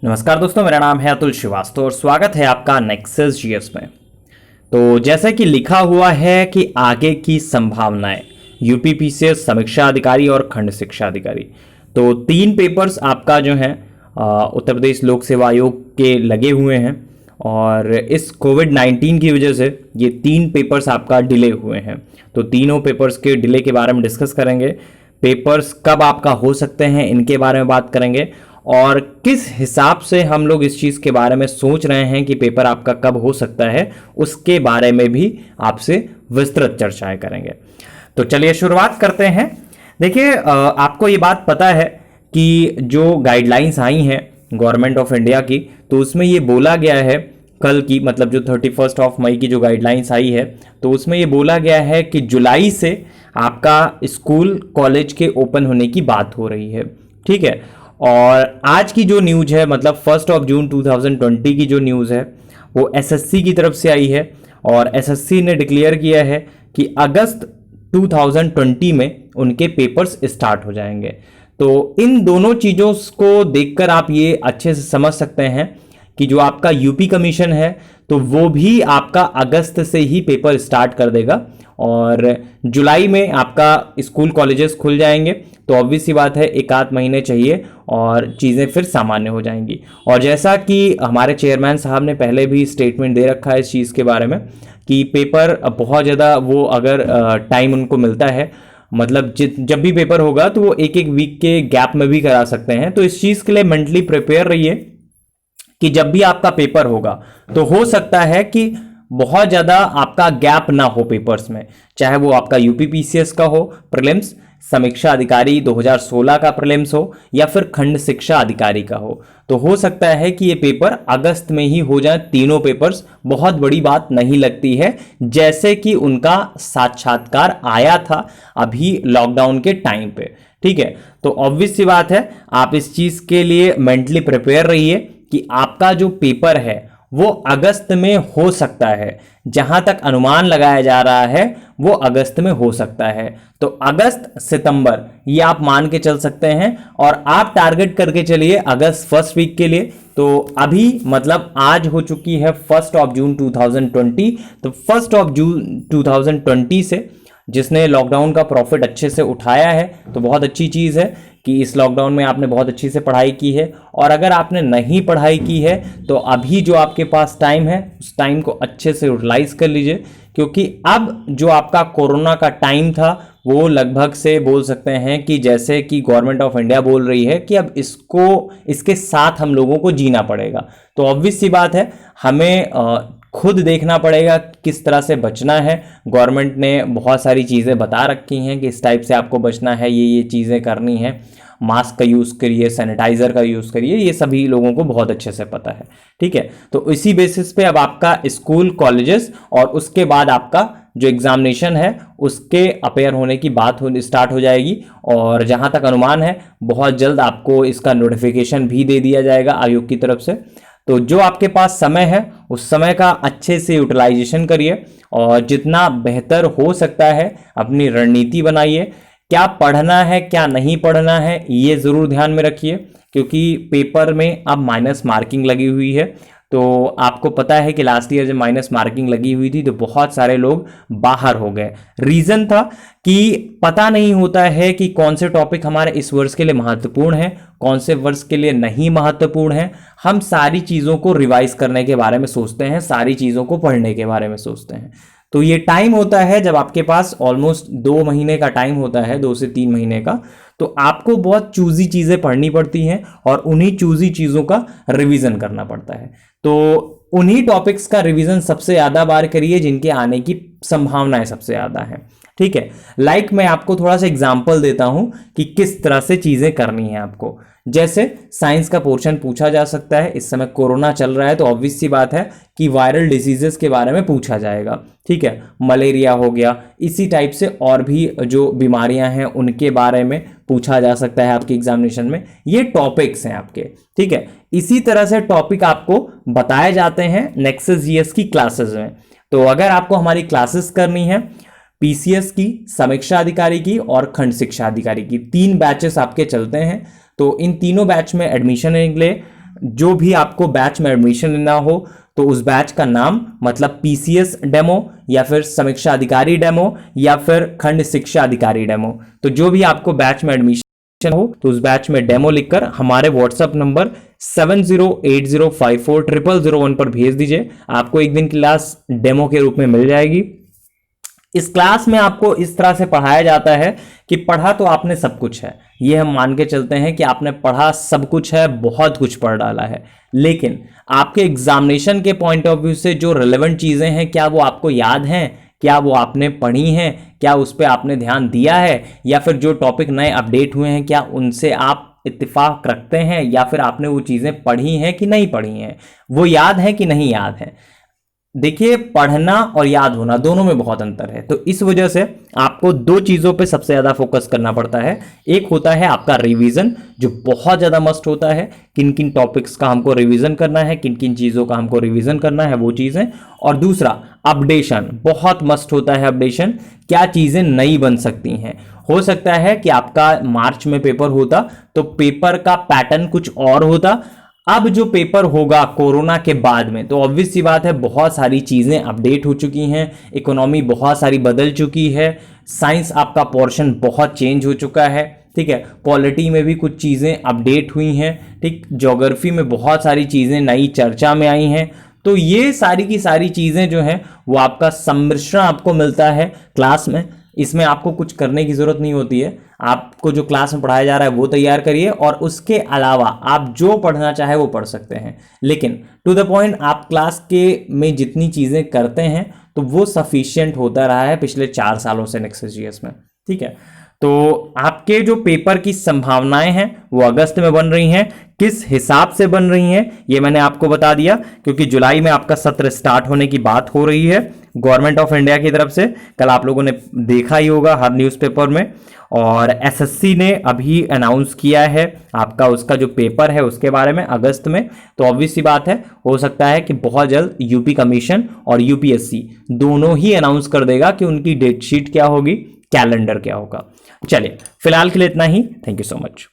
नमस्कार दोस्तों, मेरा नाम है अतुल श्रीवास्तव और स्वागत है आपका नेक्सस जीएस में। तो जैसा कि लिखा हुआ है कि आगे की संभावनाएं, यूपीपीसीएस समीक्षा अधिकारी और खंड शिक्षा अधिकारी, तो 3 पेपर्स आपका जो है उत्तर प्रदेश लोक सेवा आयोग के लगे हुए हैं और इस कोविड-19 की वजह से ये 3 पेपर्स आपका डिले हुए हैं। तो तीनों पेपर्स के डिले के बारे में डिस्कस करेंगे। पेपर्स कब आपका हो सकते हैं इनके बारे में बात करेंगे और किस हिसाब से हम लोग इस चीज़ के बारे में सोच रहे हैं कि पेपर आपका कब हो सकता है, उसके बारे में भी आपसे विस्तृत चर्चाएं करेंगे। तो चलिए शुरुआत करते हैं। देखिए, आपको ये बात पता है कि जो गाइडलाइंस आई हैं गवर्नमेंट ऑफ इंडिया की, तो उसमें ये बोला गया है कल की, मतलब जो 31 मई की जो गाइडलाइंस आई है, तो उसमें ये बोला गया है कि जुलाई से आपका स्कूल कॉलेज के ओपन होने की बात हो रही है। ठीक है, और आज की जो न्यूज़ है, मतलब 1 जून 2020 की जो न्यूज़ है, वो एसएससी की तरफ से आई है और एसएससी ने डिक्लेयर किया है कि अगस्त 2020 में उनके पेपर्स स्टार्ट हो जाएंगे। तो इन दोनों चीज़ों को देखकर आप ये अच्छे से समझ सकते हैं कि जो आपका यूपी कमीशन है, तो वो भी आपका अगस्त से ही पेपर स्टार्ट कर देगा और जुलाई में आपका स्कूल कॉलेजेस खुल जाएंगे। तो ऑब्वियस सी बात है, 1 आध महीने चाहिए और चीज़ें फिर सामान्य हो जाएंगी। और जैसा कि हमारे चेयरमैन साहब ने पहले भी स्टेटमेंट दे रखा है इस चीज़ के बारे में कि पेपर बहुत ज़्यादा वो अगर टाइम उनको मिलता है, मतलब जब भी पेपर होगा तो वो एक वीक के गैप में भी करा सकते हैं। तो इस चीज़ के लिए मेंटली प्रिपेयर रहिए कि जब भी आपका पेपर होगा तो हो सकता है कि बहुत ज़्यादा आपका गैप ना हो पेपर्स में, चाहे वो आपका यूपीपीसीएस का हो प्रीलिम्स, समीक्षा अधिकारी 2016 का प्रीलिम्स हो या फिर खंड शिक्षा अधिकारी का हो हो सकता है कि ये पेपर अगस्त में ही हो जाए। तीनों पेपर्स बहुत बड़ी बात नहीं लगती है, जैसे कि उनका साक्षात्कार आया था अभी लॉकडाउन के टाइम पे। ठीक है, तो ऑब्वियस सी बात है, आप इस चीज़ के लिए मेंटली प्रिपेयर रहिए कि आपका जो पेपर है वो अगस्त में हो सकता है। जहां तक अनुमान लगाया जा रहा है वो अगस्त में हो सकता है। तो अगस्त सितंबर ये आप मान के चल सकते हैं और आप टारगेट करके चलिए अगस्त फर्स्ट वीक के लिए। तो अभी मतलब आज हो चुकी है 1 जून 2020। तो 1 जून 2020 से जिसने लॉकडाउन का प्रॉफिट अच्छे से उठाया है तो बहुत अच्छी चीज़ है कि इस लॉकडाउन में आपने बहुत अच्छी से पढ़ाई की है। और अगर आपने नहीं पढ़ाई की है तो अभी जो आपके पास टाइम है उस टाइम को अच्छे से यूटिलाइज कर लीजिए, क्योंकि अब जो आपका कोरोना का टाइम था वो लगभग से बोल सकते हैं कि जैसे कि गवर्नमेंट ऑफ इंडिया बोल रही है कि अब इसके साथ हम लोगों को जीना पड़ेगा। तो ऑब्वियस सी बात है, हमें खुद देखना पड़ेगा किस तरह से बचना है। गवर्नमेंट ने बहुत सारी चीज़ें बता रखी हैं कि इस टाइप से आपको बचना है, ये चीज़ें करनी है। मास्क का यूज़ करिए, सैनिटाइज़र का यूज़ करिए, ये सभी लोगों को बहुत अच्छे से पता है। ठीक है, तो इसी बेसिस पे अब आपका स्कूल कॉलेजेस और उसके बाद आपका जो एग्जामिनेशन है उसके अपेयर होने की बात स्टार्ट हो जाएगी। और जहाँ तक अनुमान है बहुत जल्द आपको इसका नोटिफिकेशन भी दे दिया जाएगा आयोग की तरफ से। तो जो आपके पास समय है उस समय का अच्छे से यूटिलाइजेशन करिए और जितना बेहतर हो सकता है अपनी रणनीति बनाइए। क्या पढ़ना है क्या नहीं पढ़ना है ये ज़रूर ध्यान में रखिए, क्योंकि पेपर में अब माइनस मार्किंग लगी हुई है। तो आपको पता है कि लास्ट ईयर जब माइनस मार्किंग लगी हुई थी तो बहुत सारे लोग बाहर हो गए। रीज़न था कि पता नहीं होता है कि कौन से टॉपिक हमारे इस वर्ष के लिए महत्वपूर्ण है, कौन से वर्ष के लिए नहीं महत्वपूर्ण है। हम सारी चीज़ों को रिवाइज करने के बारे में सोचते हैं, सारी चीज़ों को पढ़ने के बारे में सोचते हैं। तो ये टाइम होता है जब आपके पास ऑलमोस्ट 2 महीने का टाइम होता है, 2 से 3 महीने का, तो आपको बहुत चूजी चीज़ें पढ़नी पड़ती हैं और उन्हीं चूजी चीज़ों का रिवीजन करना पड़ता है। तो उन्हीं टॉपिक्स का रिवीजन सबसे ज़्यादा बार करिए जिनके आने की संभावनाएं सबसे ज़्यादा है। ठीक है, मैं आपको थोड़ा सा एग्जाम्पल देता हूं कि किस तरह से चीज़ें करनी है आपको। जैसे साइंस का पोर्शन पूछा जा सकता है, इस समय कोरोना चल रहा है तो ऑब्वियस सी बात है कि वायरल डिसीजेस के बारे में पूछा जाएगा। ठीक है, मलेरिया हो गया, इसी टाइप से और भी जो बीमारियां हैं उनके बारे में पूछा जा सकता है आपके एग्जामिनेशन में। ये टॉपिक्स हैं आपके। ठीक है, इसी तरह से टॉपिक आपको बताए जाते हैं नेक्सस जीएस की क्लासेस में। तो अगर आपको हमारी क्लासेस करनी है पीसीएस की, समीक्षा अधिकारी की और खंड शिक्षा अधिकारी की, 3 बैचेस आपके चलते हैं। तो इन तीनों बैच में एडमिशन के लिए जो भी आपको बैच में एडमिशन लेना हो तो उस बैच का नाम मतलब पीसीएस डेमो या फिर समीक्षा अधिकारी डेमो या फिर खंड शिक्षा अधिकारी डेमो, तो जो भी आपको बैच में एडमिशन हो तो उस बैच में डेमो लिखकर हमारे व्हाट्सएप नंबर 7080540001 पर भेज दीजिए। आपको एक दिन की क्लास डेमो के रूप में मिल जाएगी। इस क्लास में आपको इस तरह से पढ़ाया जाता है कि पढ़ा तो आपने सब कुछ है, ये हम मान के चलते हैं कि आपने पढ़ा सब कुछ है, बहुत कुछ पढ़ डाला है, लेकिन आपके एग्जामिनेशन के पॉइंट ऑफ व्यू से जो रिलेवेंट चीजें हैं क्या वो आपको याद हैं, क्या वो आपने पढ़ी हैं, क्या उस पर आपने ध्यान दिया है, या फिर जो टॉपिक नए अपडेट हुए हैं क्या उनसे आप इत्तेफाक रखते हैं, या फिर आपने वो चीजें पढ़ी हैं कि नहीं पढ़ी हैं, वो याद है कि नहीं याद है। देखिए, पढ़ना और याद होना दोनों में बहुत अंतर है, तो इस वजह से आपको दो चीज़ों पे सबसे ज़्यादा फोकस करना पड़ता है। एक होता है आपका रिवीजन, जो बहुत ज़्यादा मस्ट होता है, किन किन टॉपिक्स का हमको रिवीजन करना है, किन किन चीज़ों का हमको रिवीजन करना है वो चीज़ें, और दूसरा अपडेशन, बहुत मस्ट होता है अपडेशन, क्या चीज़ें नई बन सकती हैं। हो सकता है कि आपका मार्च में पेपर होता तो पेपर का पैटर्न कुछ और होता, अब जो पेपर होगा कोरोना के बाद में तो ऑब्वियस सी बात है बहुत सारी चीज़ें अपडेट हो चुकी हैं, इकोनॉमी बहुत सारी बदल चुकी है, साइंस आपका पोर्शन बहुत चेंज हो चुका है, ठीक है, पॉलिटी में भी कुछ चीज़ें अपडेट हुई हैं, ठीक, ज्योग्राफी में बहुत सारी चीज़ें नई चर्चा में आई हैं। तो ये सारी की सारी चीज़ें जो हैं वो आपका सम्मिश्रण आपको मिलता है क्लास में। इसमें आपको कुछ करने की ज़रूरत नहीं होती है, आपको जो क्लास में पढ़ाया जा रहा है वो तैयार करिए और उसके अलावा आप जो पढ़ना चाहे वो पढ़ सकते हैं, लेकिन टू द पॉइंट आप क्लास के में जितनी चीज़ें करते हैं तो वो सफिशिएंट होता रहा है पिछले 4 सालों से नेक्सस जीएस में, ठीक है। तो आपके जो पेपर की संभावनाएं हैं वो अगस्त में बन रही हैं, किस हिसाब से बन रही हैं ये मैंने आपको बता दिया, क्योंकि जुलाई में आपका सत्र स्टार्ट होने की बात हो रही है गवर्नमेंट ऑफ इंडिया की तरफ से। कल आप लोगों ने देखा ही होगा हर न्यूज़पेपर में, और एसएससी ने अभी अनाउंस किया है आपका उसका जो पेपर है उसके बारे में अगस्त में। तो ऑब्वियस सी बात है, हो सकता है कि बहुत जल्द यूपी कमीशन और यूपीएससी दोनों ही अनाउंस कर देगा कि उनकी डेट शीट क्या होगी, कैलेंडर क्या होगा। चलिए फिलहाल के लिए इतना ही, थैंक यू सो मच।